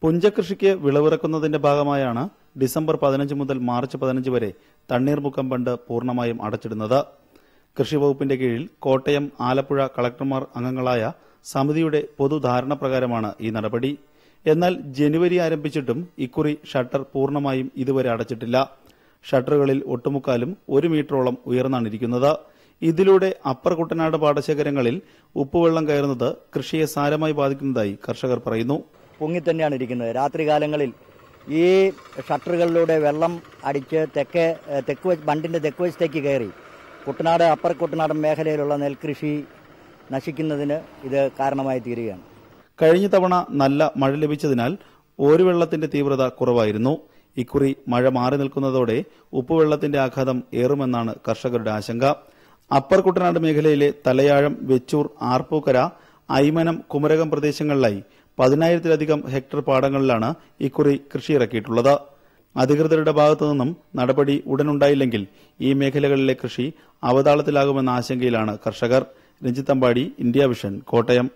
പുഞ്ചകൃഷിക്ക് വിളവിറക്കുന്നതിന്റെ ഭാഗമായാണ് ഡിസംബർ 15 മുതൽ മാർച്ച് 15 വരെ തണ്ണീർമുക്കം ബണ്ട് പൂർണ്ണമായും അടച്ചിടുന്നത്. കൃഷിവകുപ്പിന്റെ കീഴിൽ കോട്ടയം, ആലപ്പുഴ കളക്ടർമാർ അംഗങ്ങളായ സമിതിയുടെ പൊതുധാരണ പ്രകാരമാണ് ഈ നടപടി. എന്നാൽ ജനുവരി ആരംഭിച്ചിട്ടും ഇക്കുറി ഷട്ടർ പൂർണ്ണമായും ഇതുവരെ അടച്ചിട്ടില്ല. ഷട്ടറുകളിൽ ഒട്ടുമുക്കാലും 1 മീറ്ററോളം ഉയർന്നാണിരിക്കുന്നത്. ഇതിലൂടെ അപ്പർ കുട്ടനാട് പാടശേഖരങ്ങളിൽ ഉപ്പുവെള്ളം കയറുന്നത് കൃഷിയെ സാരമായി ബാധിക്കുന്നതായി കർഷകർ പറയുന്നു. പൊങ്ങിത്തന്നെയാണ് ഇരിക്കുന്നത്. രാത്രികാലങ്ങളിൽ ഈ ഷട്ടറുകളിലൂടെ വെള്ളം അടിച്ച് ബണ്ടിന്റെ തെക്ക് വശത്തേക്ക് കയറി കുട്ടനാട്, അപ്പർ കുട്ടനാടൻ മേഖലയിലുള്ള നെൽകൃഷി നശിക്കുന്നതിന് ഇത് കാരണമായി തീരുകയാണ്. കഴിഞ്ഞ തവണ നല്ല മഴ ലഭിച്ചതിനാൽ ഓരുവെള്ളത്തിന്റെ തീവ്രത കുറവായിരുന്നു. ഇക്കുറി മഴ മാറി നിൽക്കുന്നതോടെ ഉപ്പുവെള്ളത്തിന്റെ ആഘാതം ഏറുമെന്നാണ് കർഷകരുടെ ആശങ്ക. അപ്പർ കുട്ടനാട് മേഖലയിലെ തലയാഴം, വെച്ചൂർ, ആർപ്പൂക്കര, ഐമനം, കുമരകം പ്രദേശങ്ങളിലായി 10,000-ലധികം ഹെക്ടർ പാടങ്ങളിലാണ് ഇക്കുറി കൃഷിയിറക്കിയിട്ടുള്ളത്. അധികൃതരുടെ ഭാഗത്തുനിന്നും നടപടി ഉടനുണ്ടായില്ലെങ്കിൽ ഈ മേഖലകളിലെ കൃഷി അവതാളത്തിലാകുമെന്ന ആശങ്കയിലാണ് കർഷകർ. Ranjith Ambadi, India vision, Kottayam.